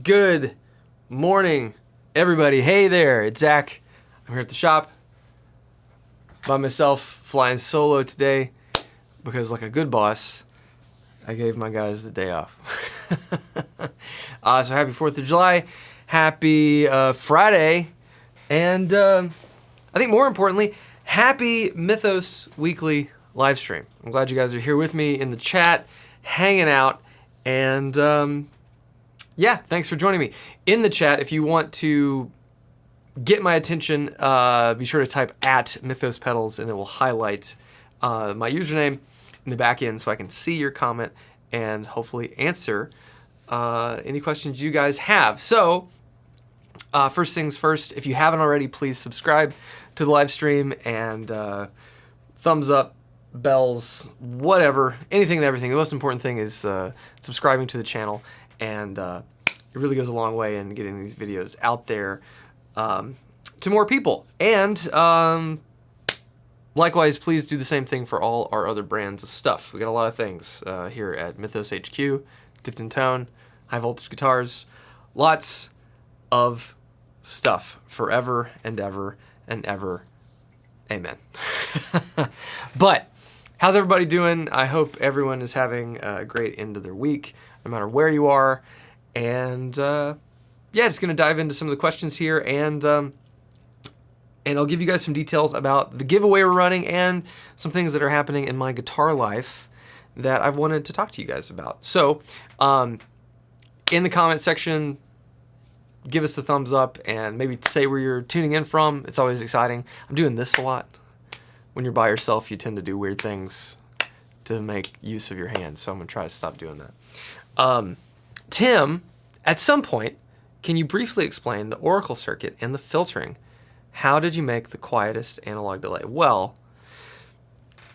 Good morning, everybody. Hey there, it's Zach. I'm here at the shop by myself, flying solo today because, like a good boss, I gave my guys the day off. So happy 4th of July, happy Friday, and I think more importantly, happy Mythos weekly live stream. I'm glad you guys are here with me in the chat, hanging out, and yeah, thanks for joining me. In the chat, if you want to get my attention, be sure to type @MythosPedals and it will highlight my username in the back end so I can see your comment and hopefully answer any questions you guys have. So, first things first, if you haven't already, please subscribe to the live stream and thumbs up, bells, whatever, anything and everything. The most important thing is subscribing to the channel, and it really goes a long way in getting these videos out there to more people. And likewise, please do the same thing for all our other brands of stuff. We got a lot of things here at Mythos HQ, Dipped in Tone, high voltage guitars, lots of stuff forever and ever and ever. Amen. But how's everybody doing? I hope everyone is having a great end of their week, no matter where you are. And yeah, just gonna dive into some of the questions here, and I'll give you guys some details about the giveaway we're running and some things that are happening in my guitar life that I've wanted to talk to you guys about. So, in the comment section, give us the thumbs up and maybe say where you're tuning in from. It's always exciting. I'm doing this a lot. When you're by yourself, you tend to do weird things to make use of your hands, so I'm gonna try to stop doing that. Tim, at some point, can you briefly explain the Oracle circuit and the filtering? How did you make the quietest analog delay? Well,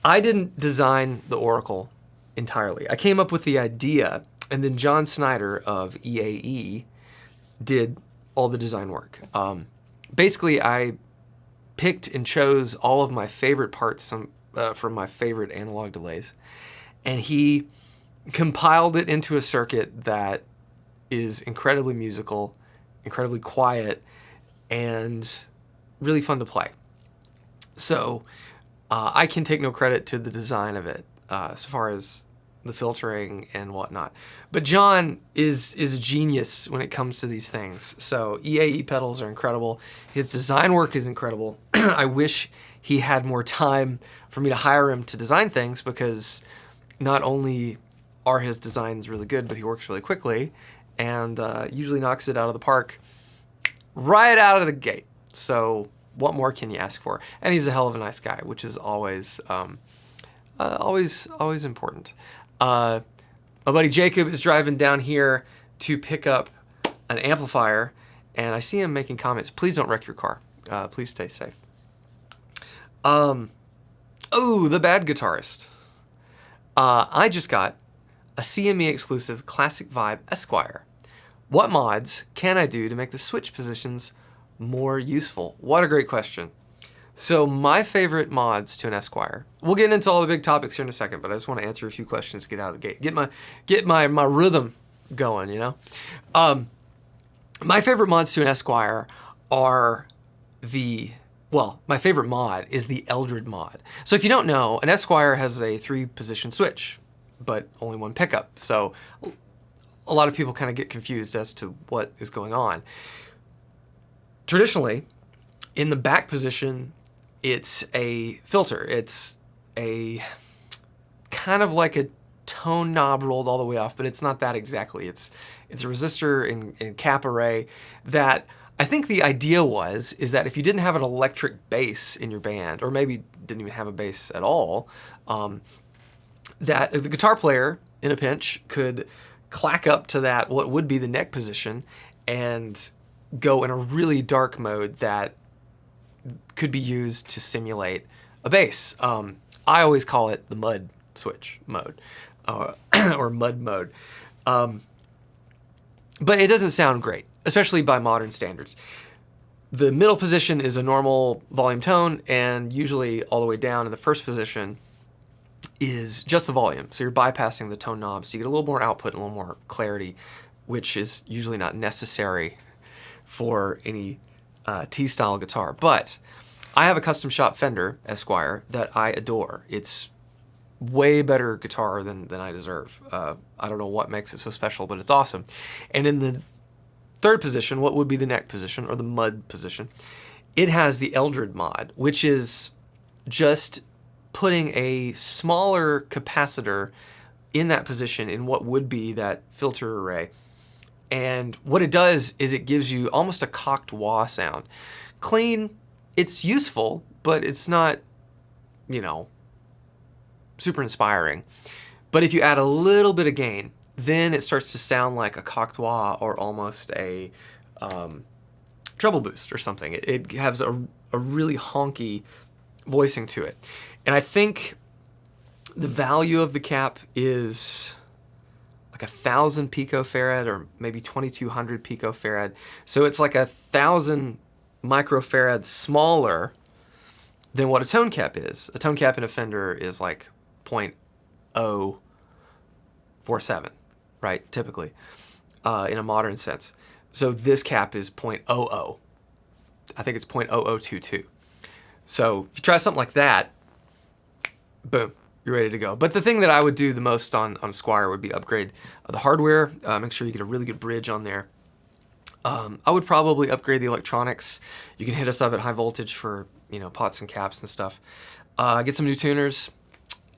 I didn't design the Oracle entirely. I came up with the idea, and then John Snyder of EAE did all the design work. Basically, I picked and chose all of my favorite parts from my favorite analog delays, and he compiled it into a circuit that is incredibly musical, incredibly quiet, and really fun to play. So I can take no credit to the design of it as far as the filtering and whatnot. But John is a genius when it comes to these things. So EAE pedals are incredible. His design work is incredible. I wish he had more time for me to hire him to design things, because not only are his designs really good, but he works really quickly and usually knocks it out of the park right out of the gate. So what more can you ask for? And he's a hell of a nice guy, which is always always important. My buddy Jacob is driving down here to pick up an amplifier, and I see him making comments. Please don't wreck your car. Please stay safe. Oh, the bad guitarist. I just got a CME exclusive classic vibe Esquire. What mods can I do to make the switch positions more useful? What a great question. So my favorite mods to an Esquire, we'll get into all the big topics here in a second, but I just want to answer a few questions to get out of the gate. Get my rhythm going, you know? My favorite mods to an Esquire are my favorite mod is the Eldred mod. So if you don't know, an Esquire has a 3-position switch, but only 1 pickup. So a lot of people kind of get confused as to what is going on. Traditionally, in the back position, it's a filter. It's a kind of like a tone knob rolled all the way off, but it's not that exactly. It's a resistor in cap array that I think the idea is that if you didn't have an electric bass in your band, or maybe didn't even have a bass at all, that the guitar player in a pinch could clack up to that, what would be the neck position, and go in a really dark mode that could be used to simulate a bass. I always call it the mud switch mode, or mud mode. But it doesn't sound great, especially by modern standards. The middle position is a normal volume tone, and usually all the way down in the first position is just the volume. So you're bypassing the tone knob, so you get a little more output, a little more clarity which is usually not necessary for any T-style guitar. But I have a custom shop Fender Esquire that I adore. It's way better guitar than I deserve. I don't know what makes it so special, but it's awesome. And in the third position, what would be the neck position, or the mud position, it has the Eldred mod, which is just putting a smaller capacitor in that position in what would be that filter array. And what it does is it gives you almost a cocked wah sound. Clean, it's useful, but it's not, you know, super inspiring. But if you add a little bit of gain, then it starts to sound like a cocked wah or almost a treble boost or something. It has a really honky voicing to it. And I think the value of the cap is like 1,000 picofarad or maybe 2,200 picofarad. So it's like 1,000 microfarad smaller than what a tone cap is. A tone cap in a Fender is like 0.047, right? Typically, in a modern sense. So this cap is 0.00. I think it's 0.0022. So if you try something like that, boom, you're ready to go. But the thing that I would do the most on Esquire would be upgrade the hardware. Make sure you get a really good bridge on there. I would probably upgrade the electronics. You can hit us up at High Voltage for, you know, pots and caps and stuff. Get some new tuners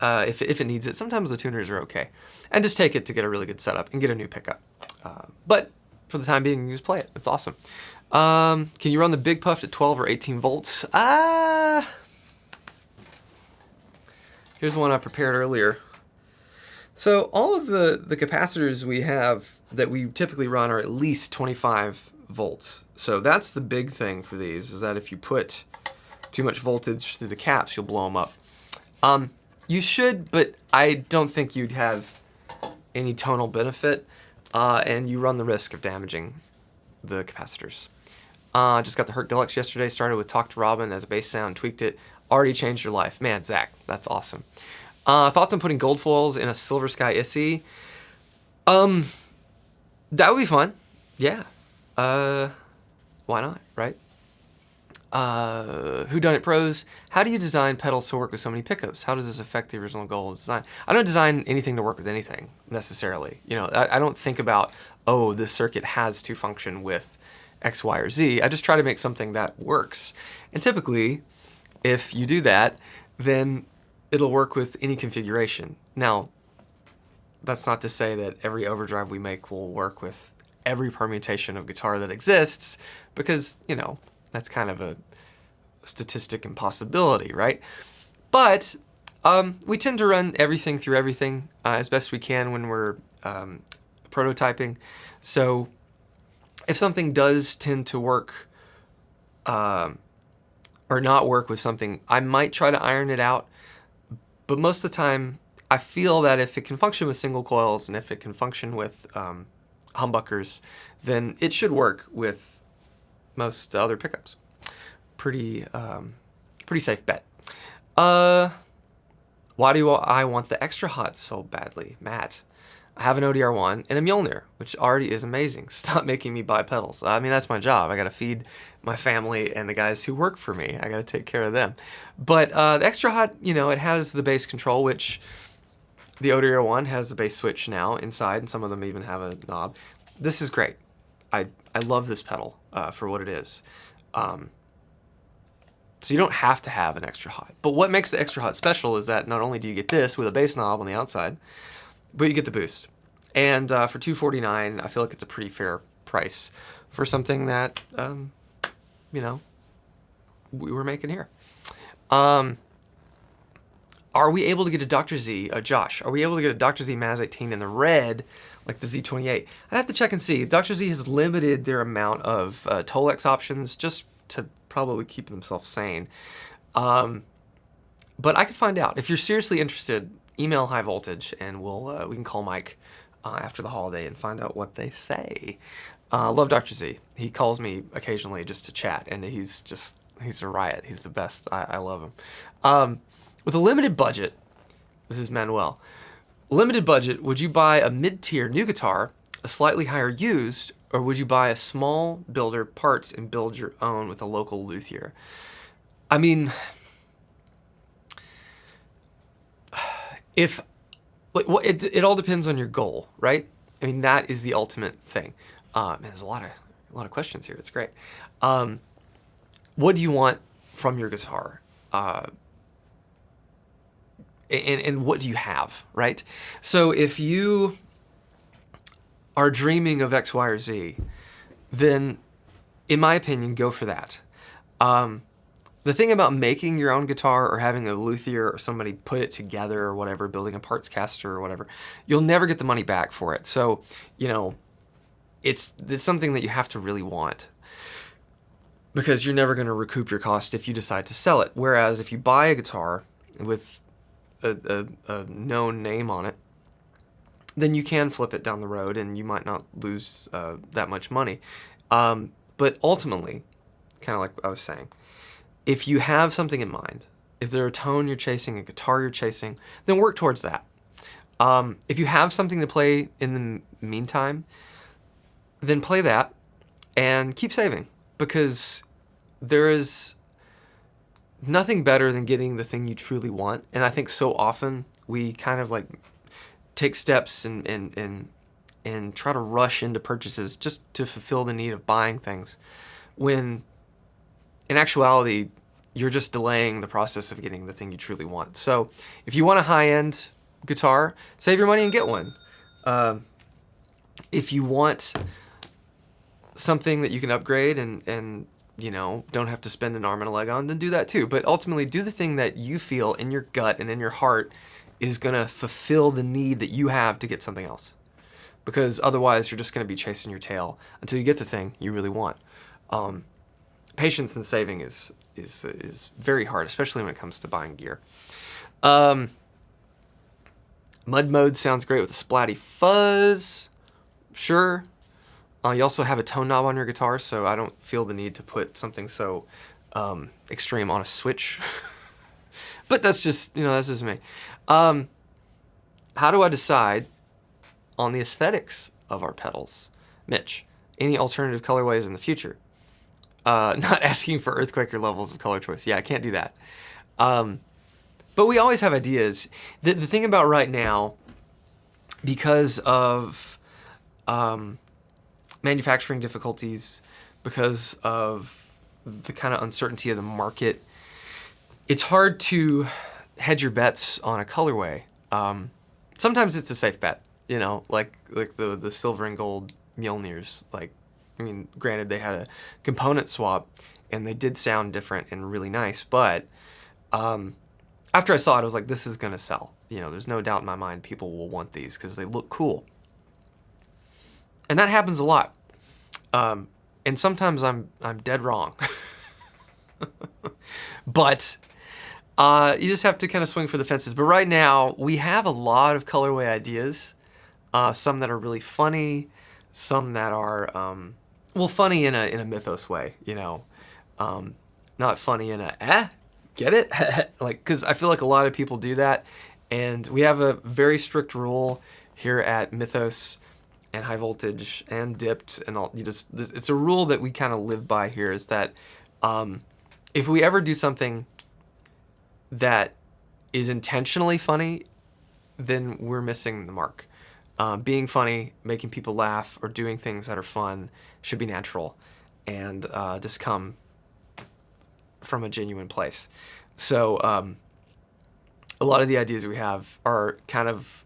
if it needs it. Sometimes the tuners are okay. And just take it to get a really good setup and get a new pickup. But for the time being, you just play it. It's awesome. Can you run the Big Puff at 12 or 18 volts? Here's the one I prepared earlier. So all of the capacitors we have that we typically run are at least 25 volts. So that's the big thing for these, is that if you put too much voltage through the caps, you'll blow them up. You should, but I don't think you'd have any tonal benefit, and you run the risk of damaging the capacitors. Just got the Herc Deluxe yesterday, started with Talk to Robin as a bass sound, tweaked it, already changed your life. Man, Zach, that's awesome. Thoughts on putting gold foils in a Silver Sky Issy? That would be fun. Yeah. Why not, right? Whodunit Pros, how do you design pedals to work with so many pickups? How does this affect the original goal of design? I don't design anything to work with anything, necessarily. You know, I don't think about, oh, this circuit has to function with X, Y, or Z. I just try to make something that works. And typically, if you do that, then it'll work with any configuration. Now, that's not to say that every overdrive we make will work with every permutation of guitar that exists, because, you know, that's kind of a statistic impossibility, right? But we tend to run everything through everything as best we can when we're prototyping. So if something does tend to work or not work with something, I might try to iron it out. But most of the time, I feel that if it can function with single coils and if it can function with humbuckers, then it should work with most other pickups. Pretty safe bet. Why do I want the extra hot so badly? Matt, I have an ODR1 and a Mjolnir, which already is amazing. Stop making me buy pedals. I mean, that's my job. I got to feed my family and the guys who work for me. I got to take care of them. But the extra hot, you know, it has the bass control, which the ODR1 has the bass switch now inside, and some of them even have a knob. This is great. I love this pedal for what it is. So you don't have to have an extra hot. But what makes the extra hot special is that not only do you get this with a bass knob on the outside, but you get the boost. And for $249, I feel like it's a pretty fair price for something that, you know, we were making here. Are we able to get a Dr. Z, Josh, are we able to get a Dr. Z Maz 18 in the red like the Z28? I'd have to check and see. Dr. Z has limited their amount of Tolex options just to probably keep themselves sane. But I can find out. If you're seriously interested, email High Voltage and we can call Mike after the holiday and find out what they say. Love Dr. Z. He calls me occasionally just to chat, and he's a riot. He's the best. I love him. With a limited budget, this is Manuel. Limited budget, would you buy a mid-tier new guitar a slightly higher used, or would you buy a small builder parts and build your own with a local luthier? I mean, if it all depends on your goal, right? I mean, that is the ultimate thing. Man, there's a lot of questions here. It's great. What do you want from your guitar? And what do you have, right? So if you are dreaming of X, Y, or Z, then, in my opinion, go for that. The thing about making your own guitar or having a luthier or somebody put it together or whatever, building a parts caster or whatever, you'll never get the money back for it. So, you know, it's something that you have to really want, because you're never going to recoup your cost if you decide to sell it. Whereas if you buy a guitar with a known name on it, then you can flip it down the road and you might not lose that much money. But ultimately, kind of like I was saying, if you have something in mind, if there's a tone you're chasing, a guitar you're chasing, then work towards that. If you have something to play in the meantime, then play that and keep saving, because there is nothing better than getting the thing you truly want. And I think so often we kind of like take steps and try to rush into purchases just to fulfill the need of buying things, when in actuality, you're just delaying the process of getting the thing you truly want. So if you want a high-end guitar, save your money and get one. If you want something that you can upgrade and you know, don't have to spend an arm and a leg on, then do that too. But ultimately, do the thing that you feel in your gut and in your heart is going to fulfill the need that you have to get something else. Because otherwise, you're just going to be chasing your tail until you get the thing you really want. Patience and saving is very hard, especially when it comes to buying gear. Mud mode sounds great with a splatty fuzz. Sure. You also have a tone knob on your guitar, so I don't feel the need to put something so extreme on a switch. But that's just, you know, that's just me. How do I decide on the aesthetics of our pedals? Mitch, any alternative colorways in the future? Not asking for Earthquaker levels of color choice. Yeah, I can't do that. But we always have ideas. The thing about right now, because of manufacturing difficulties, because of the kind of uncertainty of the market, it's hard to hedge your bets on a colorway. Sometimes it's a safe bet, you know, like the silver and gold Mjolnirs. Like, I mean, granted, they had a component swap, and they did sound different and really nice, but after I saw it, I was like, this is going to sell. You know, there's no doubt in my mind people will want these because they look cool. And that happens a lot. And sometimes I'm dead wrong. But you just have to kind of swing for the fences. But right now, we have a lot of colorway ideas. Some that are really funny, some that are, well, funny in a Mythos way, you know. Not funny in a, get it? Like, because I feel like a lot of people do that. And we have a very strict rule here at Mythos and High Voltage and Dipped and all. It's a rule that we kind of live by here, is that if we ever do something that is intentionally funny, then we're missing the mark. Being funny, making people laugh, or doing things that are fun should be natural and just come from a genuine place. So a lot of the ideas we have are kind of,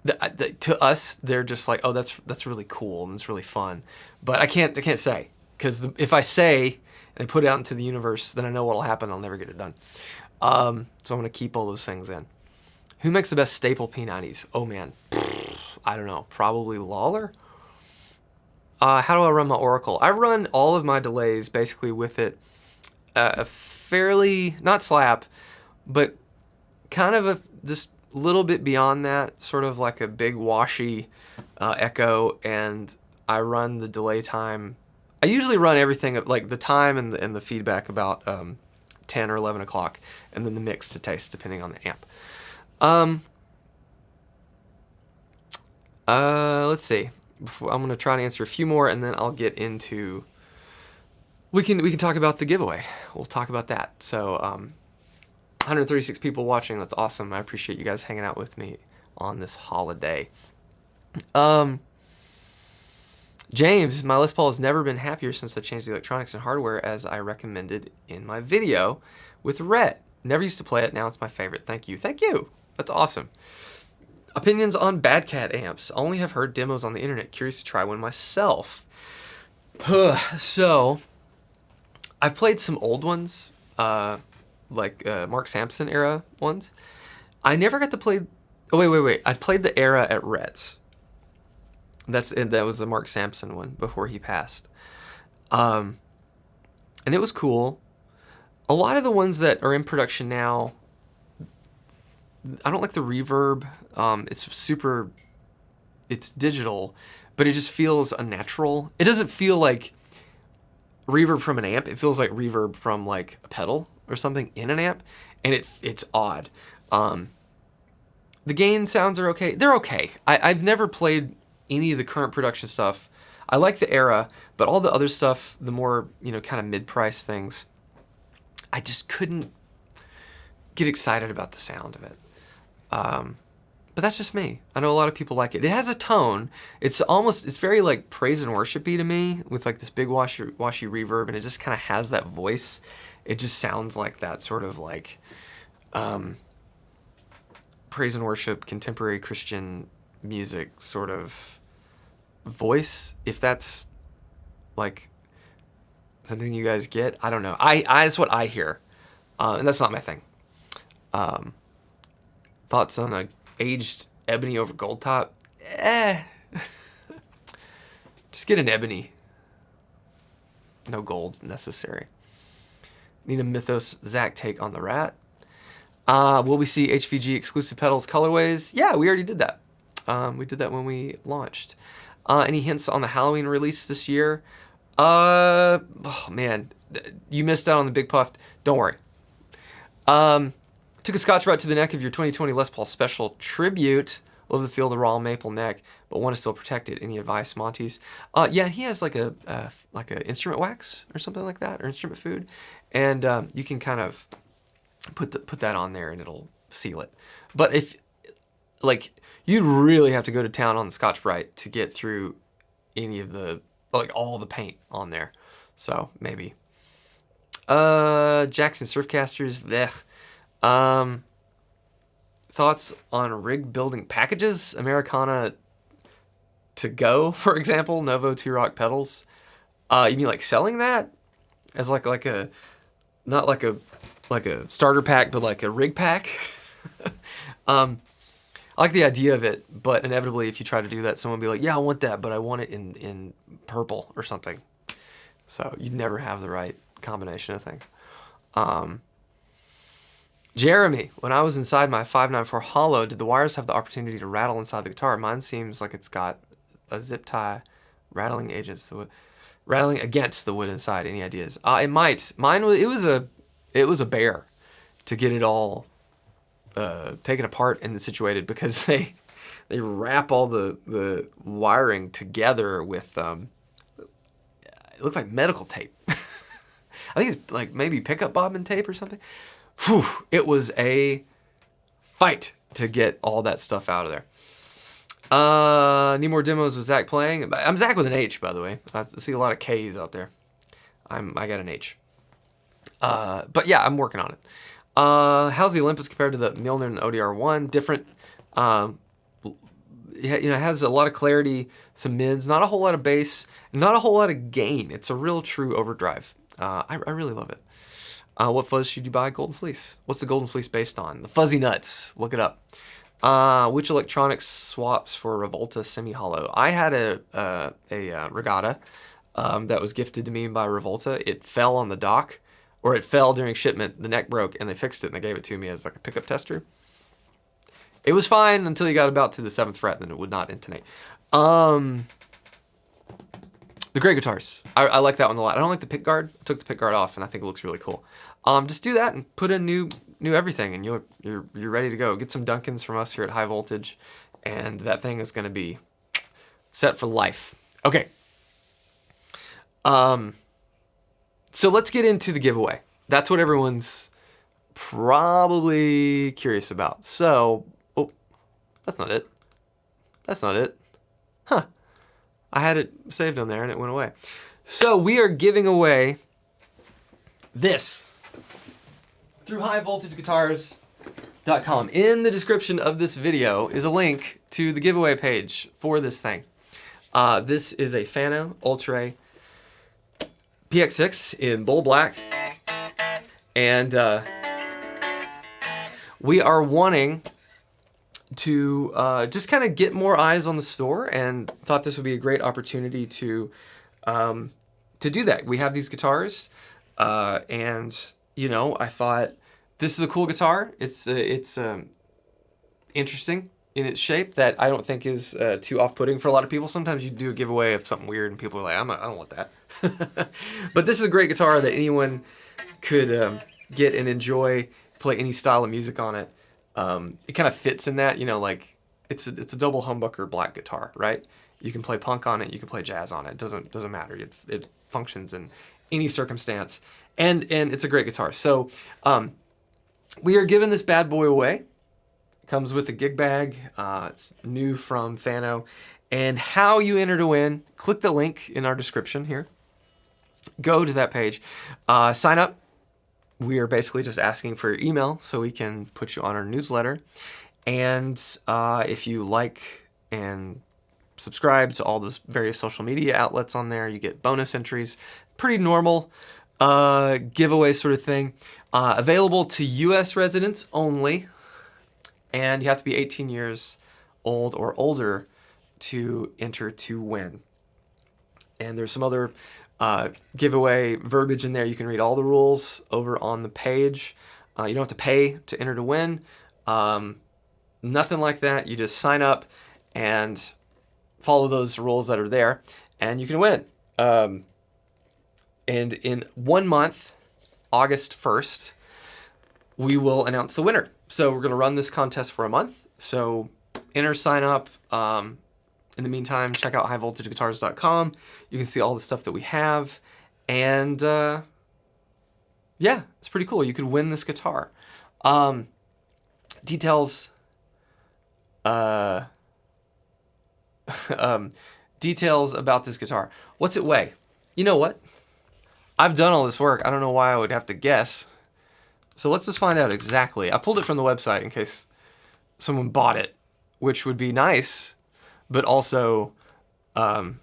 to us, they're just like, oh, that's really cool and it's really fun. But I can't say, because if I say and I put it out into the universe, then I know what'll happen. I'll never get it done. So I'm gonna keep all those things in. Who makes the best staple P90s? Oh man, I don't know. Probably Lawler. How do I run my Oracle? I run all of my delays basically with it a fairly, not slap, but kind of just a little bit beyond that, sort of like a big washy echo, and I run the delay time. I usually run everything, like the time and the feedback, about 10 or 11 o'clock, and then the mix to taste depending on the amp. Let's see. I'm gonna try to answer a few more, and then I'll get into. We can talk about the giveaway. We'll talk about that. So, 136 people watching. That's awesome. I appreciate you guys hanging out with me on this holiday. James, my Les Paul has never been happier since I changed the electronics and hardware as I recommended in my video with Rhett. Never used to play it. Now it's my favorite. Thank you. Thank you. That's awesome. Opinions on Bad Cat amps. Only have heard demos on the internet. Curious to try one myself. So, I've played some old ones, like Mark Sampson era ones. I never got to play. Oh wait! I played the era at Rhett's. That was the Mark Sampson one before he passed, and it was cool. A lot of the ones that are in production now, I don't like the reverb. It's digital, but it just feels unnatural. It doesn't feel like reverb from an amp. It feels like reverb from like a pedal or something in an amp, and it's odd. The gain sounds are okay. They're okay. I've never played any of the current production stuff. I like the era, but all the other stuff, the more, kind of mid-price things, I just couldn't get excited about the sound of it. But that's just me. I know a lot of people like it. It has a tone. It's very like praise and worshipy to me, with like this big washy reverb, and it just kind of has that voice. It just sounds like that sort of like praise and worship, contemporary Christian music sort of voice. If that's like something you guys get, I don't know. I that's what I hear, and that's not my thing. Thoughts on a aged ebony over gold top? Just get an ebony. No gold necessary. Need a Mythos Zach take on the Rat. Will we see HVG exclusive pedals colorways? Yeah, we already did that. We did that when we launched. Any hints on the Halloween release this year? Oh man, you missed out on the Big Puff. Don't worry. Took a scotch rite to the neck of your 2020 Les Paul Special Tribute. Love the feel of the raw maple neck, but want to still protect it. Any advice, Monty's? Yeah, he has like a instrument wax or something like that, or instrument food, and you can kind of put that on there and it'll seal it. But if you'd really have to go to town on the Scotch Brite to get through any of the all the paint on there. So maybe. Jackson Surfcasters. Blech. Thoughts on rig building packages? Americana to go, for example, Novo 2-Rock pedals. You mean like selling that as like a not like a starter pack, but like a rig pack? I like the idea of it, but inevitably if you try to do that, someone will be like, yeah, I want that, but I want it in purple or something. So you'd never have the right combination of things. Jeremy, when I was inside my 594 Hollow, did the wires have the opportunity to rattle inside the guitar? Mine seems like it's got a zip tie rattling rattling against the wood inside. Any ideas? It might. Mine was. It was a bear to get it all taken apart and situated, because they wrap all the wiring together with it looked like medical tape. I think it's like maybe pickup bobbin tape or something. Whew, it was a fight to get all that stuff out of there. Need more demos with Zach playing? I'm Zach with an H, by the way. I see a lot of K's out there. I got an H. But yeah, I'm working on it. How's the Olympus compared to the Milner and the ODR1? Different. It has a lot of clarity, some mids, not a whole lot of bass, not a whole lot of gain. It's a real true overdrive. I really love it. What fuzz should you buy? Golden Fleece. What's the Golden Fleece based on? The Fuzzy Nuts. Look it up. Which electronics swaps for Revolta semi-hollow? I had a Regatta that was gifted to me by Revolta. It fell on the dock, or it fell during shipment. The neck broke, and they fixed it, and they gave it to me as like a pickup tester. It was fine until you got about to the 7th fret, then it would not intonate. The Grey Guitars. I like that one a lot. I don't like the pick guard. I took the pick guard off, and I think it looks really cool. Just do that and put in new everything, and you're ready to go. Get some Duncans from us here at High Voltage, and that thing is going to be set for life. Okay. So let's get into the giveaway. That's what everyone's probably curious about. So, oh, that's not it. That's not it. Huh. I had it saved on there and it went away. So we are giving away this through highvoltageguitars.com. In the description of this video is a link to the giveaway page for this thing. This is a Fano Oltre PX6 in bull black. And we are wanting to just kind of get more eyes on the store, and thought this would be a great opportunity to do that. We have these guitars, and you know, I thought this is a cool guitar. It's interesting in its shape that I don't think is too off-putting for a lot of people. Sometimes you do a giveaway of something weird and people are like, I don't want that. But this is a great guitar that anyone could get and enjoy, play any style of music on it. It kind of fits in that, you know, like it's a double humbucker black guitar, right? You can play punk on it, you can play jazz on it. It doesn't matter. It functions in any circumstance, and it's a great guitar. So we are giving this bad boy away. It comes with a gig bag. It's new from Fano. And how you enter to win, click the link in our description here. Go to that page. Sign up. We are basically just asking for your email so we can put you on our newsletter. And if you like and subscribe to all the various social media outlets on there, you get bonus entries. Pretty normal giveaway sort of thing. Available to U.S. residents only. And you have to be 18 years old or older to enter to win. And there's some other giveaway verbiage in there. You can read all the rules over on the page. You don't have to pay to enter to win. Nothing like that. You just sign up and follow those rules that are there, and you can win. And in 1 month, August 1st, we will announce the winner. So we're going to run this contest for a month. So enter, sign up. In the meantime, check out highvoltageguitars.com. You can see all the stuff that we have. And yeah, it's pretty cool. You could win this guitar. Details details about this guitar. What's it weigh? You know what? I've done all this work. I don't know why I would have to guess. So let's just find out exactly. I pulled it from the website in case someone bought it, which would be nice. But also, then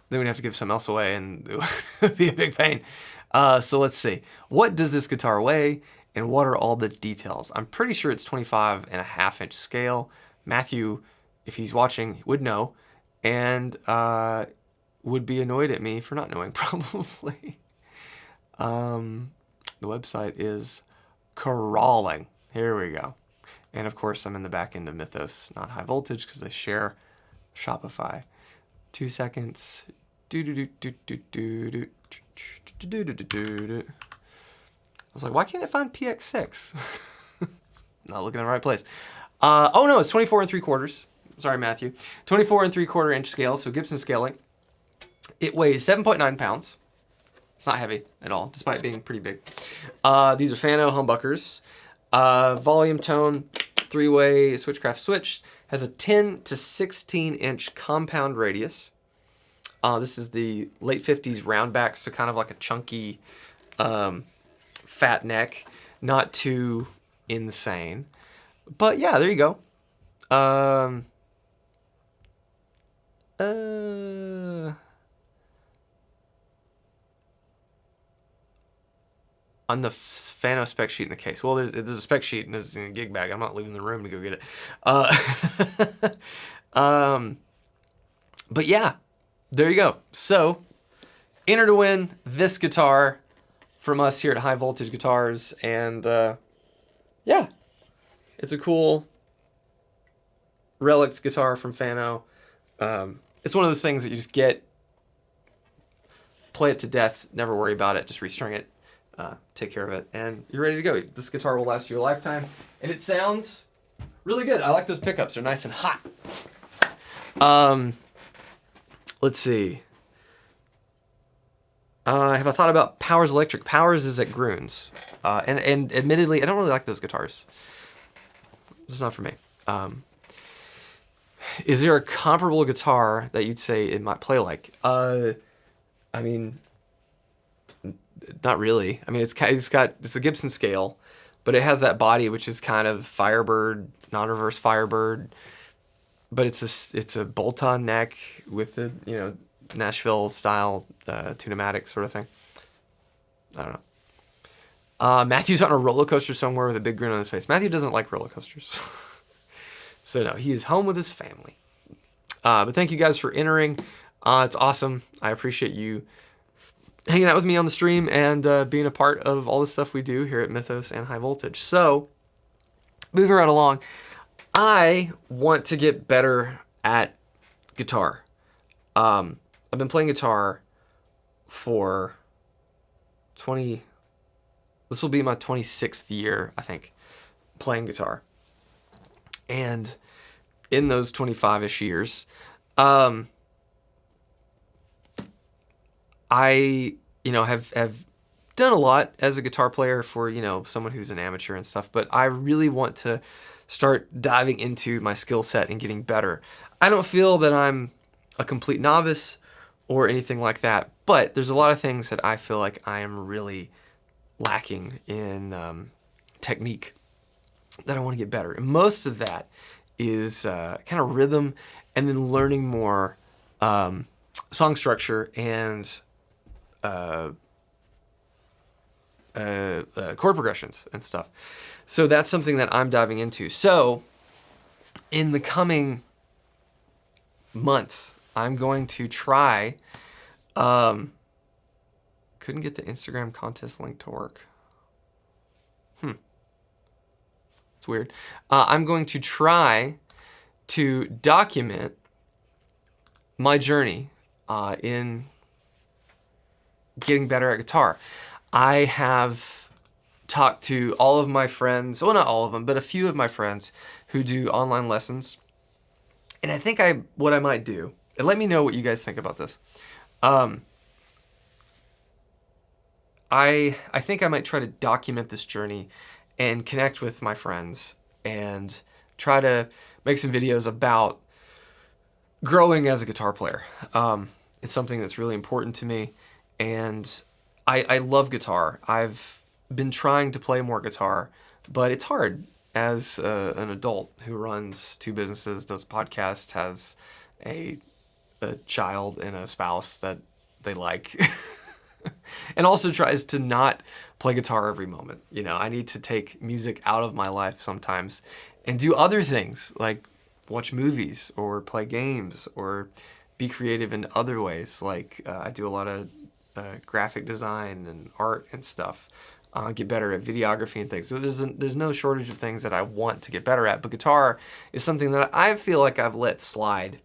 we'd have to give something else away, and it would be a big pain. So let's see. What does this guitar weigh, and what are all the details? I'm pretty sure it's 25.5-inch scale. Matthew, if he's watching, would know, and would be annoyed at me for not knowing, probably. The website is crawling. Here we go. And of course, I'm in the back end of Mythos, not High Voltage, because they share Shopify. 2 seconds. I was like, why can't I find PX6? Not looking in the right place. Oh no, it's 24 3/4. Sorry, Matthew. 24 3/4-inch scale, so Gibson scale length. It weighs 7.9 pounds. It's not heavy at all, despite being pretty big. These are Fano humbuckers. Volume tone, 3-way switchcraft switch, has a 10 to 16-inch compound radius. This is the late 50s roundback, so kind of like a chunky, fat neck. Not too insane. But yeah, there you go. On the Fano spec sheet in the case. Well, there's a spec sheet and there's a gig bag. I'm not leaving the room to go get it. But yeah, there you go. So, enter to win this guitar from us here at High Voltage Guitars. And yeah, it's a cool Relics guitar from Fano. It's one of those things that you just get, play it to death, never worry about it, just restring it. Take care of it, and you're ready to go. This guitar will last you a lifetime, and it sounds really good. I like those pickups. They're nice and hot. Let's see. Have I thought about Powers Electric? Powers is at Groons. And admittedly, I don't really like those guitars. It's not for me. Is there a comparable guitar that you'd say it might play like? I mean, not really. I mean, it's a Gibson scale, but it has that body which is kind of Firebird, non-reverse Firebird, but it's a bolt-on neck with the Nashville style tunematic sort of thing. I don't know. Matthew's on a roller coaster somewhere with a big grin on his face. Matthew doesn't like roller coasters. So no, he is home with his family. But thank you guys for entering. It's awesome. I appreciate you hanging out with me on the stream and being a part of all the stuff we do here at Mythos and High Voltage. So, moving right along, I want to get better at guitar. I've been playing guitar for this will be my 26th year, I think, playing guitar. And in those 25-ish years, I have done a lot as a guitar player for, someone who's an amateur and stuff, but I really want to start diving into my skill set and getting better. I don't feel that I'm a complete novice or anything like that, but there's a lot of things that I feel like I am really lacking in technique that I want to get better. And most of that is kind of rhythm and then learning more song structure and chord progressions and stuff. So that's something that I'm diving into. So in the coming months, I'm going to try. Couldn't get the Instagram contest link to work. It's weird. I'm going to try to document my journey in getting better at guitar. I have talked to all of my friends, well, not all of them, but a few of my friends who do online lessons. And I think what I might do, and let me know what you guys think about this. I think I might try to document this journey and connect with my friends and try to make some videos about growing as a guitar player. It's something that's really important to me, and I love guitar. I've been trying to play more guitar, but it's hard as an adult who runs 2 businesses, does podcasts, has a child and a spouse that they like, and also tries to not play guitar every moment. I need to take music out of my life sometimes and do other things like watch movies or play games or be creative in other ways. Like I do a lot of graphic design and art and stuff. Get better at videography and things. So there's no shortage of things that I want to get better at, but guitar is something that I feel like I've let slide.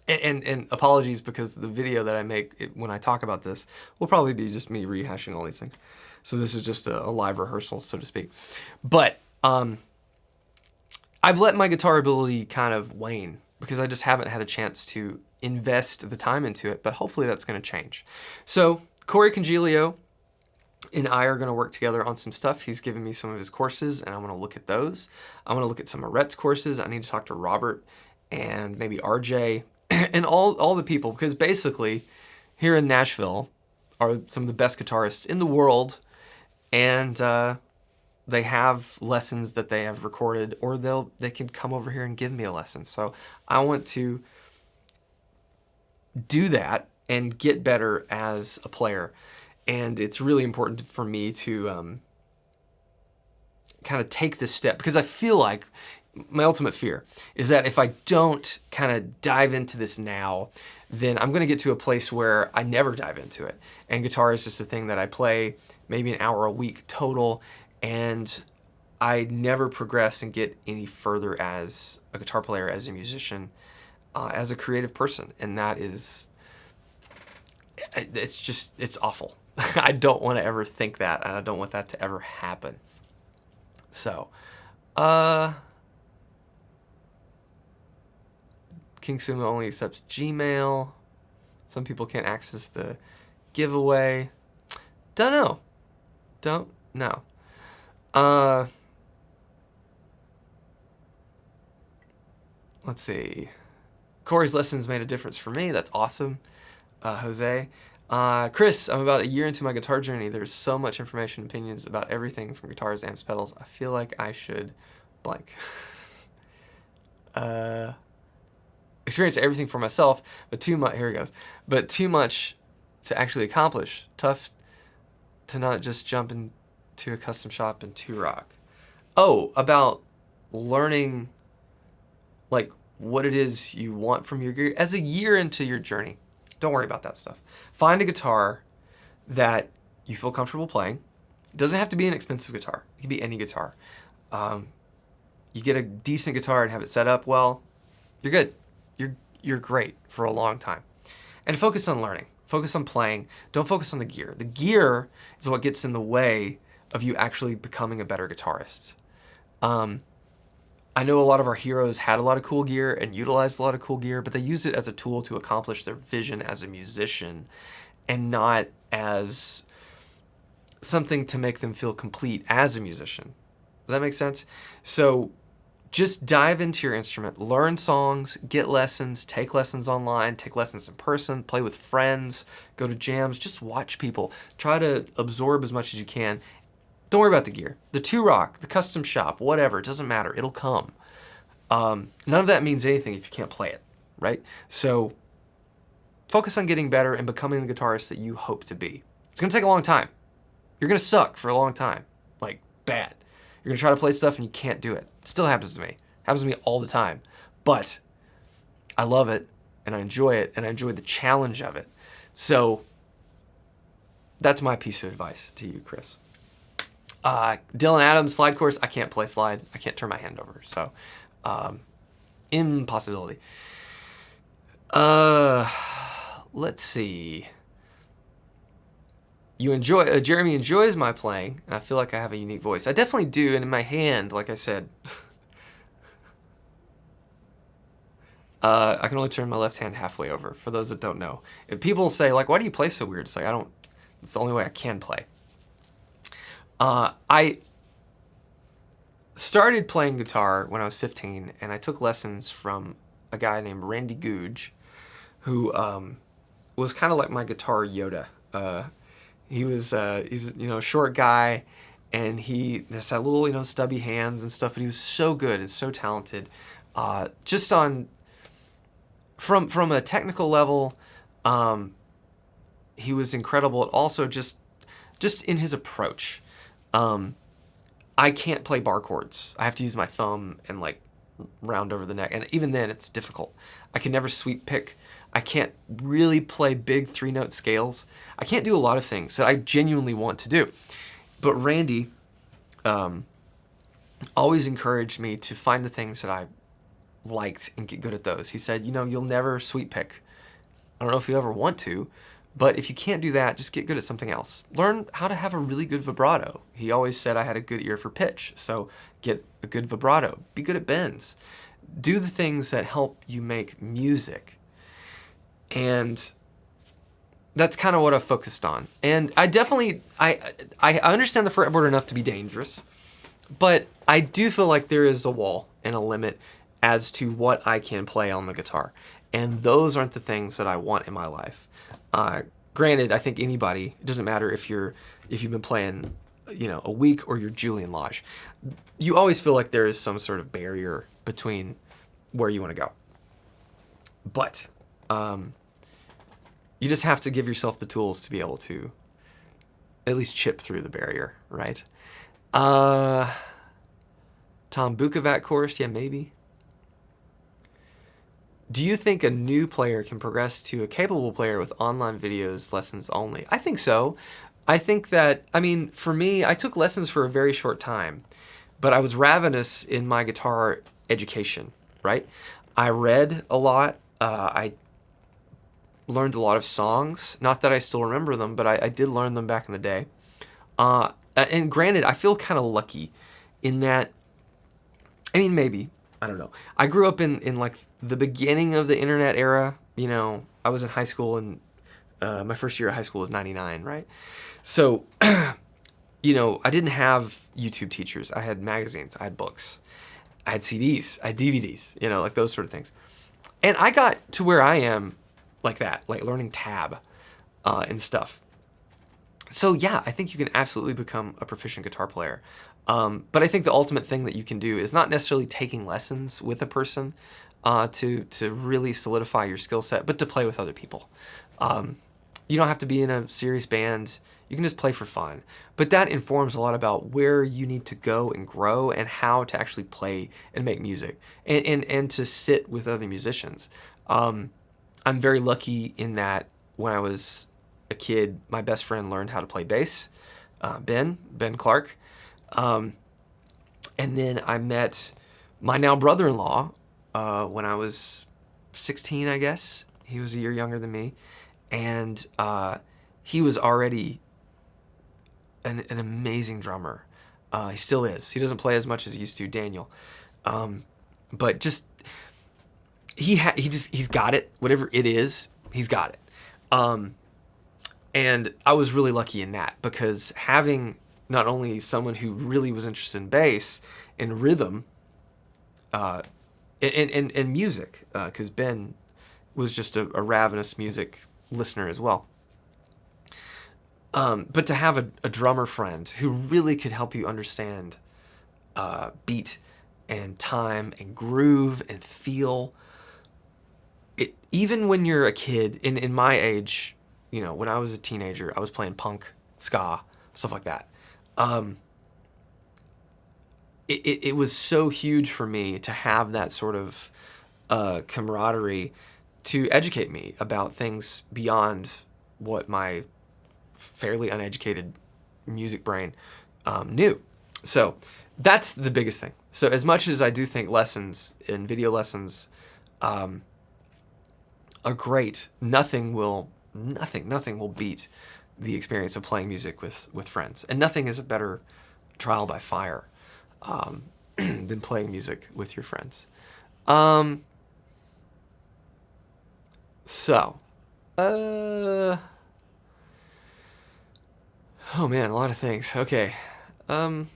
And apologies, because the video that I make when I talk about this will probably be just me rehashing all these things. So this is just a live rehearsal, so to speak. But I've let my guitar ability kind of wane because I just haven't had a chance to invest the time into it, but hopefully that's going to change. So Corey Congilio and I are going to work together on some stuff. He's given me some of his courses, and I'm going to look at those. I'm going to look at some of Rhett's courses. I need to talk to Robert and maybe RJ and all the people, because basically here in Nashville are some of the best guitarists in the world, and they have lessons that they have recorded, or they can come over here and give me a lesson. So I want to do that and get better as a player. And it's really important for me to kind of take this step, because I feel like my ultimate fear is that if I don't kind of dive into this now, then I'm going to get to a place where I never dive into it. And guitar is just a thing that I play maybe an hour a week total, and I never progress and get any further as a guitar player, as a musician, as a creative person. And that is, it's awful. I don't want to ever think that, and I don't want that to ever happen. So, King Sumo only accepts Gmail. Some people can't access the giveaway. Don't know. Don't know. Let's see. Corey's lessons made a difference for me. That's awesome. Jose. Chris, I'm about a year into my guitar journey. There's so much information and opinions about everything from guitars, amps, pedals. I feel like I should blank. Experience everything for myself, but too much, here he goes, but too much to actually accomplish. Tough to not just jump into a custom shop and to rock. Oh, about learning like what it is you want from your gear as a year into your journey. Don't worry about that stuff. Find a guitar that you feel comfortable playing. It doesn't have to be an expensive guitar. It can be any guitar. You get a decent guitar and have it set up well, you're good. You're great for a long time. And focus on learning. Focus on playing. Don't focus on the gear. The gear is what gets in the way of you actually becoming a better guitarist. I know a lot of our heroes had a lot of cool gear and utilized a lot of cool gear, but they used it as a tool to accomplish their vision as a musician and not as something to make them feel complete as a musician. Does that make sense? So just dive into your instrument, learn songs, get lessons, take lessons online, take lessons in person, play with friends, go to jams, just watch people. Try to absorb as much as you can. Don't worry about the gear. The 2-Rock, the custom shop, whatever, it doesn't matter. It'll come. None of that means anything if you can't play it, right? So focus on getting better and becoming the guitarist that you hope to be. It's going to take a long time. You're going to suck for a long time, like bad. You're going to try to play stuff and you can't do it. It still happens to me. It happens to me all the time. But I love it and I enjoy it and I enjoy the challenge of it. So that's my piece of advice to you, Chris. Dylan Adams, slide course. I can't play slide. I can't turn my hand over. So impossibility. Let's see. Jeremy enjoys my playing, and I feel like I have a unique voice. I definitely do, and in my hand, like I said, I can only turn my left hand halfway over, for those that don't know. If people say, like, why do you play so weird? It's like, it's the only way I can play. I started playing guitar when I was 15, and I took lessons from a guy named Randy Googe, who was kind of like my guitar Yoda. He's a short guy, and he just had little stubby hands and stuff, but he was so good and so talented. Just from a technical level, he was incredible. And also just in his approach. I can't play bar chords. I have to use my thumb and like round over the neck, and even then it's difficult. I can never sweep pick. I can't really play big 3-note scales. I can't do a lot of things that I genuinely want to do. But Randy always encouraged me to find the things that I liked and get good at those. He said, you'll never sweep pick. I don't know if you ever want to, but if you can't do that, just get good at something else. Learn how to have a really good vibrato. He always said I had a good ear for pitch, so get a good vibrato. Be good at bends. Do the things that help you make music. And that's kind of what I focused on. And I definitely, I understand the fretboard enough to be dangerous, but I do feel like there is a wall and a limit as to what I can play on the guitar. And those aren't the things that I want in my life. Granted, I think anybody, it doesn't matter if you've been playing, a week or you're Julian Lage, you always feel like there is some sort of barrier between where you want to go. But you just have to give yourself the tools to be able to at least chip through the barrier, right? Tom Bukovac course, yeah, maybe. Do you think a new player can progress to a capable player with online videos, lessons only? I think so. I think that, for me, I took lessons for a very short time, but I was ravenous in my guitar education, right? I read a lot. I learned a lot of songs. Not that I still remember them, but I did learn them back in the day. And granted, I feel kind of lucky in that, maybe. I don't know. I grew up in like the beginning of the internet era. You know, I was in high school, and my first year of high school was 99, right? So, you know, I didn't have YouTube teachers. I had magazines. I had books. I had CDs. I had DVDs, you know, like those sort of things. And I got to where I am like that, like learning tab and stuff. So yeah, I think you can absolutely become a proficient guitar player. But I think the ultimate thing that you can do is not necessarily taking lessons with a person to really solidify your skill set, but to play with other people. You don't have to be in a serious band. You can just play for fun. But that informs a lot about where you need to go and grow and how to actually play and make music and to sit with other musicians. I'm very lucky in that when I was a kid, my best friend learned how to play bass, Ben Clark. And then I met my now brother-in-law when I was 16, I guess. He was a year younger than me. And he was already an amazing drummer. He still is. He doesn't play as much as he used to, Daniel. But just he's got it. Whatever it is, he's got it. And I was really lucky in that, because having not only someone who really was interested in bass and rhythm, and music, because Ben was just a ravenous music listener as well. But to have a drummer friend who really could help you understand beat and time and groove and feel it, even when you're a kid, in my age, you know, when I was a teenager, I was playing punk, ska, stuff like that. It was so huge for me to have that sort of camaraderie to educate me about things beyond what my fairly uneducated music brain knew. So that's the biggest thing. So as much as I do think lessons and video lessons are great, nothing will beat the experience of playing music with friends. And nothing is a better trial by fire than playing music with your friends. Oh man, a lot of things. Okay. There's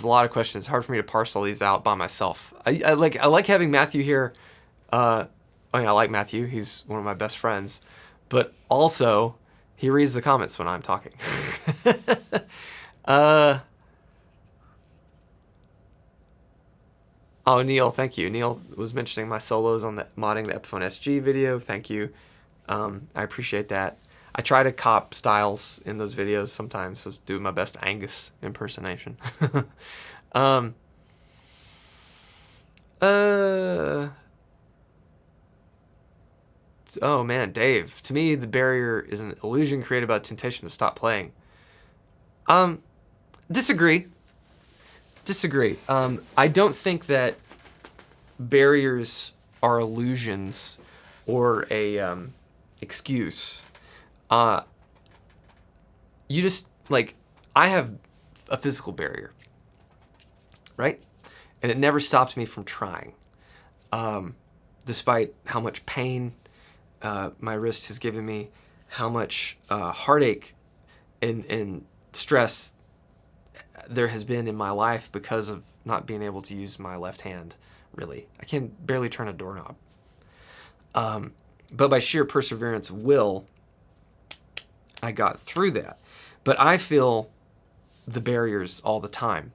a lot of questions. It's hard for me to parse all these out by myself. I like having Matthew here. I like Matthew. He's one of my best friends. But also, he reads the comments when I'm talking. Oh, Neil, thank you. Neil was mentioning my solos on the modding the Epiphone SG video. Thank you. I appreciate that. I try to cop styles in those videos sometimes, so do my best Angus impersonation. Oh man, Dave. To me, the barrier is an illusion created by temptation to stop playing. Disagree. I don't think that barriers are illusions or a excuse. You just, like, I have a physical barrier, right? And it never stopped me from trying. Despite how much pain my wrist has given me, how much heartache and stress there has been in my life because of not being able to use my left hand, really. I can barely turn a doorknob. But by sheer perseverance of will, I got through that. But I feel the barriers all the time.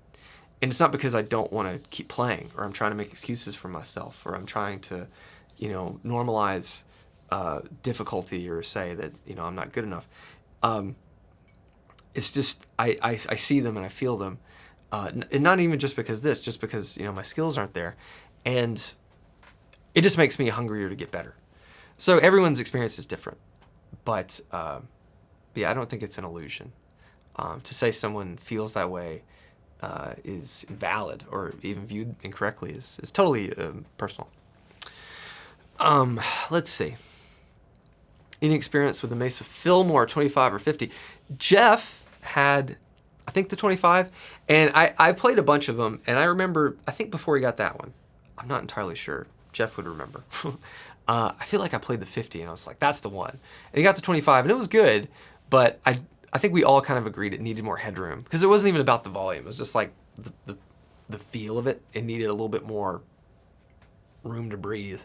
And it's not because I don't want to keep playing, or I'm trying to make excuses for myself, or I'm trying to, normalize difficulty, or say that, I'm not good enough. It's just, I see them and I feel them. And not even just because my skills aren't there. And it just makes me hungrier to get better. So everyone's experience is different. But yeah, I don't think it's an illusion. To say someone feels that way is invalid, or even viewed incorrectly is totally personal. Let's see. Any experience with the Mesa Fillmore 25 or 50? Jeff had I think the 25. And I played a bunch of them, and I remember, I think before he got that one, I'm not entirely sure. Jeff would remember. I feel like I played the 50, and I was like, that's the one. And he got to 25, and it was good, but I think we all kind of agreed it needed more headroom, because it wasn't even about the volume. It was just like the feel of it. It needed a little bit more room to breathe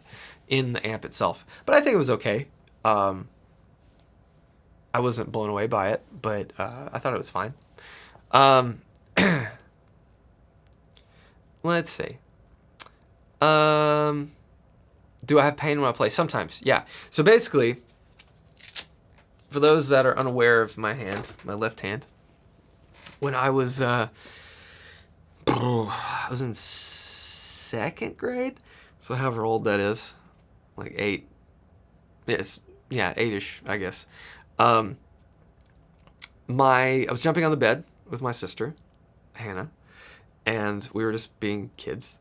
in the amp itself. But I think it was okay. I wasn't blown away by it, but I thought it was fine. Let's see. Do I have pain when I play? Sometimes, yeah. So basically, for those that are unaware of my hand, my left hand, when I was in 2nd grade, so however old that is, like 8. Yes, yeah, 8-ish, I guess. I was jumping on the bed with my sister, Hannah, and we were just being kids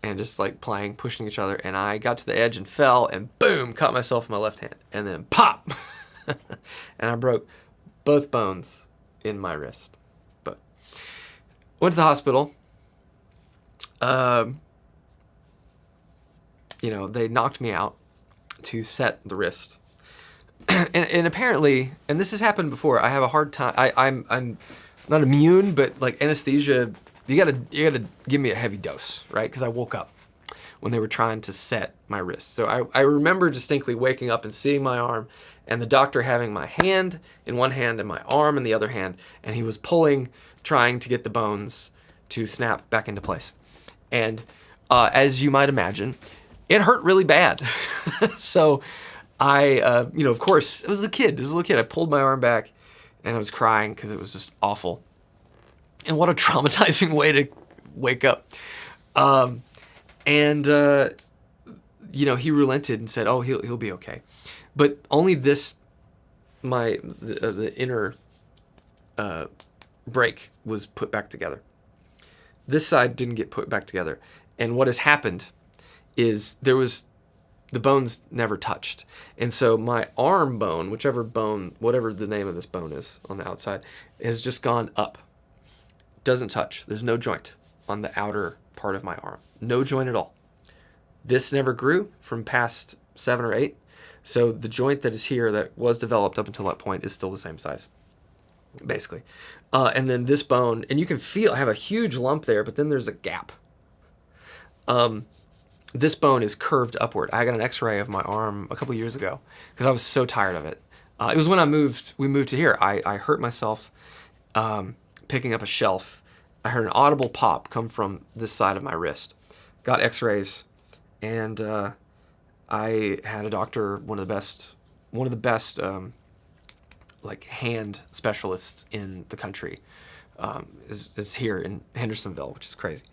and just like playing, pushing each other, and I got to the edge and fell, and boom, caught myself in my left hand, and then pop, and I broke both bones in my wrist. But went to the hospital. They knocked me out to set the wrist. And apparently, and this has happened before, I have a hard time. I'm not immune, but like anesthesia, you gotta give me a heavy dose, right? Because I woke up when they were trying to set my wrist. So I remember distinctly waking up and seeing my arm, and the doctor having my hand in one hand and my arm in the other hand, and he was pulling, trying to get the bones to snap back into place. And as you might imagine, it hurt really bad. So I, of course, it was a little kid. I pulled my arm back, and I was crying because it was just awful. And what a traumatizing way to wake up. He relented and said, "Oh, he'll be okay." But only the inner break was put back together. This side didn't get put back together. And what has happened is the bones never touched. And so my arm bone, whatever the name of this bone is on the outside, has just gone up. Doesn't touch. There's no joint on the outer part of my arm. No joint at all. This never grew from past 7 or 8. So the joint that is here that was developed up until that point is still the same size, basically. And then this bone, and you can feel, I have a huge lump there, but then there's a gap. This bone is curved upward. I got an x-ray of my arm a couple years ago because I was so tired of it. It was when we moved to here. I hurt myself picking up a shelf. I heard an audible pop come from this side of my wrist. Got x-rays, and I had a doctor, one of the best like hand specialists in the country, is here in Hendersonville, which is crazy.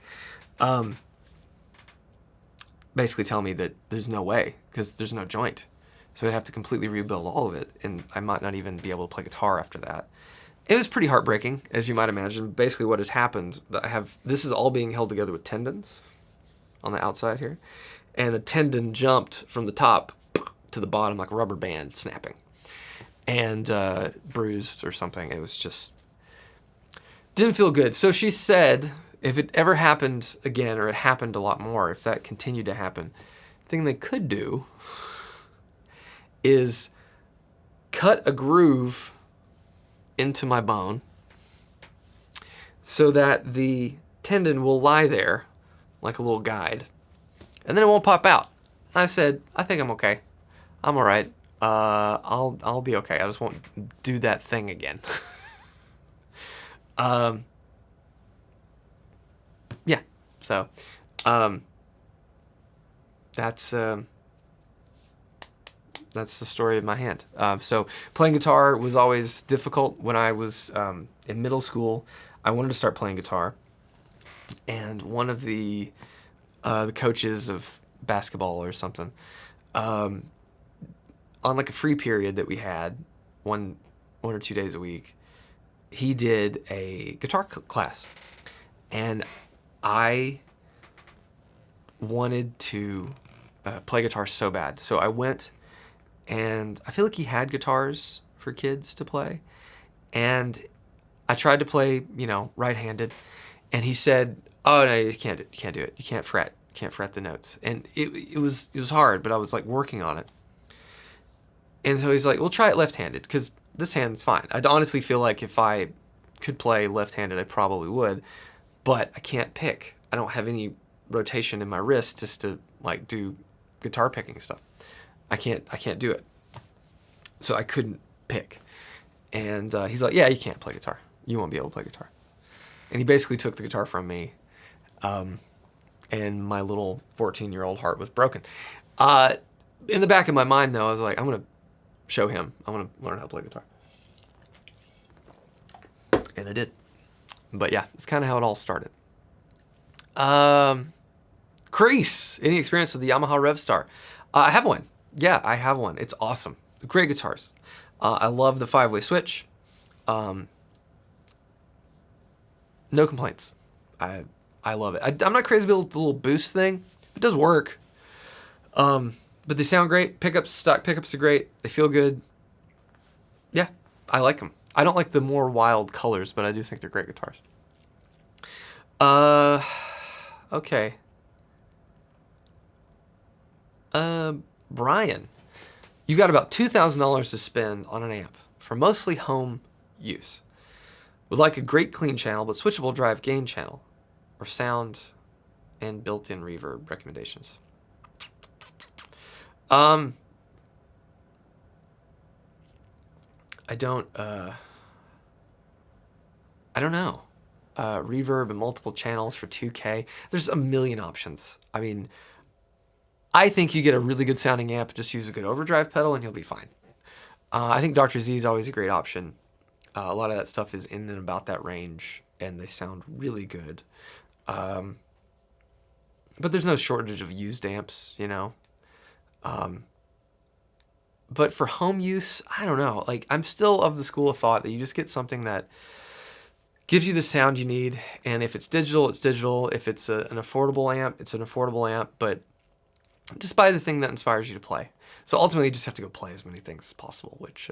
Basically tell me that there's no way, because there's no joint. So I'd have to completely rebuild all of it, and I might not even be able to play guitar after that. It was pretty heartbreaking, as you might imagine. Basically what has happened, this is all being held together with tendons on the outside here, and a tendon jumped from the top to the bottom like a rubber band snapping, and bruised or something. It was just, didn't feel good. So she said, if it ever happened again, or it happened a lot more, if that continued to happen, the thing they could do is cut a groove into my bone so that the tendon will lie there like a little guide, and then it won't pop out. I said, I think I'm okay. I'm all right. I'll be okay. I just won't do that thing again. Yeah. So, that's the story of my hand. So playing guitar was always difficult. When I was in middle school, I wanted to start playing guitar, and one of the coaches of basketball or something, on like a free period that we had, one or 2 days a week, he did a guitar class, and I wanted to play guitar so bad. So I went, and I feel like he had guitars for kids to play, and I tried to play, right-handed, and he said, "Oh no, you can't do it. You can't fret. You can't fret the notes." And it was hard, but I was like working on it. And so he's like, "Well, try it left-handed, because this hand's fine." I honestly feel like if I could play left-handed, I probably would, but I can't pick. I don't have any rotation in my wrist just to like do guitar picking stuff. I can't do it. So I couldn't pick. And he's like, "Yeah, you can't play guitar. You won't be able to play guitar." And he basically took the guitar from me, and my little 14-year-old heart was broken. In the back of my mind, though, I was like, I'm going to show him. I want to learn how to play guitar. And I did. But yeah, it's kind of how it all started. Crease. Any experience with the Yamaha Revstar? I have one. Yeah, I have one. It's awesome. Great guitars. I love the 5-way switch. No complaints. I love it. I'm not crazy about the little boost thing. It does work. But they sound great. Stock pickups are great. They feel good. Yeah, I like them. I don't like the more wild colors, but I do think they're great guitars. Okay. Brian, you've got about $2,000 to spend on an amp for mostly home use. Would like a great clean channel, but switchable drive gain channel, or sound and built-in reverb recommendations. I don't know. Reverb and multiple channels for 2K. There's a million options. I mean, I think you get a really good sounding amp, just use a good overdrive pedal and you'll be fine. I think Dr. Z is always a great option. A lot of that stuff is in and about that range, and they sound really good. But there's no shortage of used amps, But for home use, I don't know. Like, I'm still of the school of thought that you just get something that gives you the sound you need. And if it's digital, it's digital. If it's an affordable amp, it's an affordable amp. But just buy the thing that inspires you to play. So ultimately, you just have to go play as many things as possible, which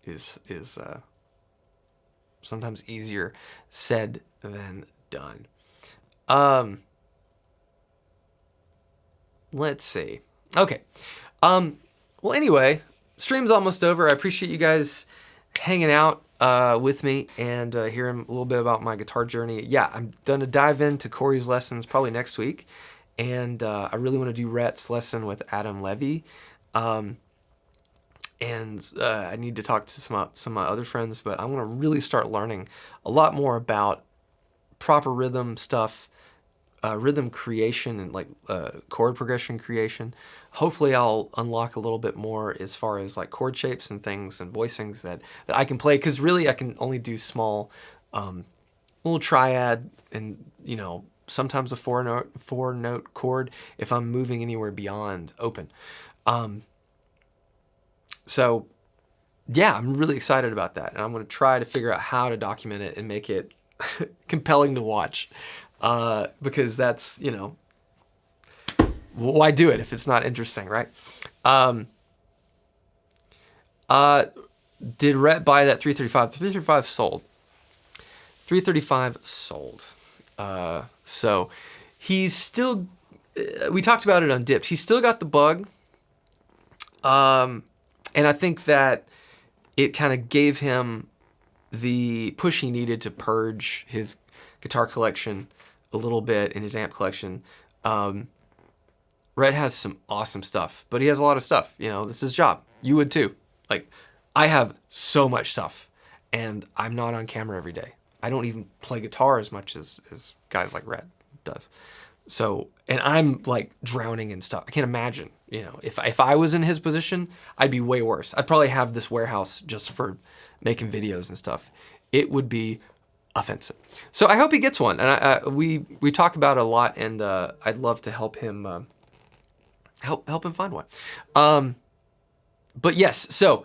is sometimes easier said than done. Let's see. Okay. Well, anyway, stream's almost over. I appreciate you guys hanging out with me and hearing a little bit about my guitar journey. Yeah, I'm going to dive into Corey's lessons probably next week. And I really want to do Rhett's lesson with Adam Levy. And I need to talk to some of my other friends, but I want to really start learning a lot more about proper rhythm stuff, rhythm creation, and like chord progression creation. Hopefully I'll unlock a little bit more as far as like chord shapes and things and voicings that I can play, because really I can only do small little triad and sometimes a four note chord if I'm moving anywhere beyond open. So yeah, I'm really excited about that, and I'm going to try to figure out how to document it and make it compelling to watch, because that's, why do it if it's not interesting, right? Did Rhett buy that 335? 335 sold. 335 sold. So he's still, we talked about it on Dips. He's still got the bug. And I think that it kind of gave him the push he needed to purge his guitar collection a little bit and his amp collection. Red has some awesome stuff, but he has a lot of stuff. This is his job. You would too. Like, I have so much stuff, and I'm not on camera every day. I don't even play guitar as much as guys like Red does. So, and I'm like drowning in stuff. I can't imagine, if I was in his position, I'd be way worse. I'd probably have this warehouse just for making videos and stuff. It would be offensive. So I hope he gets one. And we talk about it a lot, and I'd love to help him help him find one. But yes, so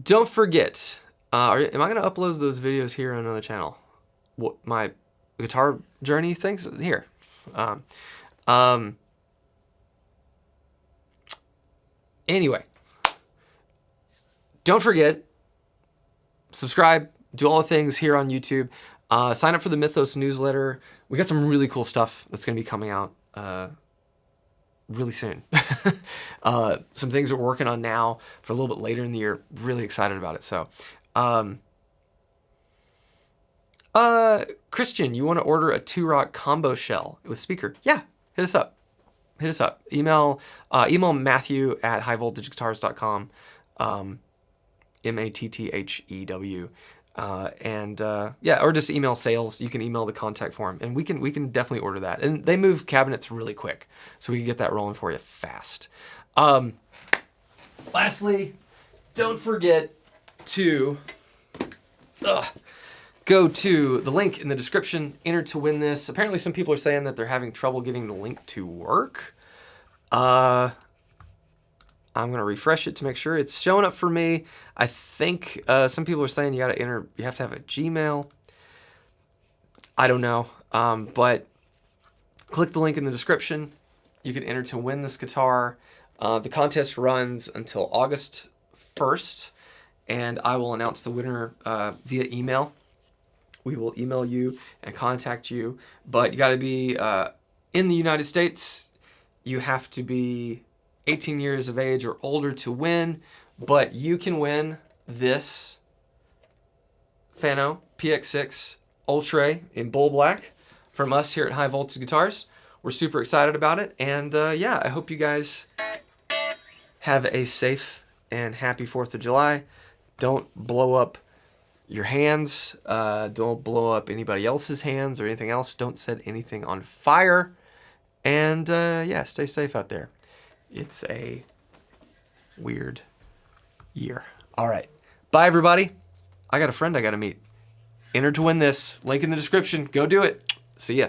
don't forget, am I going to upload those videos here on another channel? What my guitar journey things here. Anyway, don't forget, subscribe, do all the things here on YouTube. Sign up for the Mythos newsletter. We got some really cool stuff that's going to be coming out really soon. Some things we're working on now for a little bit later in the year. Really excited about it. So, Christian, you want to order a 2-rock combo shell with speaker? Yeah, hit us up. Hit us up. Email Matthew at highvoltageguitars.com. MATTHEW. Yeah, or just email sales. You can email the contact form, and we can definitely order that. And they move cabinets really quick, so we can get that rolling for you fast. Lastly, don't forget to go to the link in the description, enter to win this. Apparently some people are saying that they're having trouble getting the link to work. I'm gonna refresh it to make sure it's showing up for me. I think some people are saying you have to have a Gmail. I don't know, but click the link in the description. You can enter to win this guitar. The contest runs until August 1st, and I will announce the winner via email. We will email you and contact you, but you got to be in the United States. You have to be 18 years of age or older to win, but you can win this Fano PX6 Ultra in bull black from us here at High Voltage Guitars. We're super excited about it, and yeah, I hope you guys have a safe and happy 4th of July. Don't blow up your hands. Don't blow up anybody else's hands or anything else. Don't set anything on fire. And yeah, stay safe out there. It's a weird year. All right. Bye, everybody. I got a friend I got to meet. Enter to win this. Link in the description. Go do it. See ya.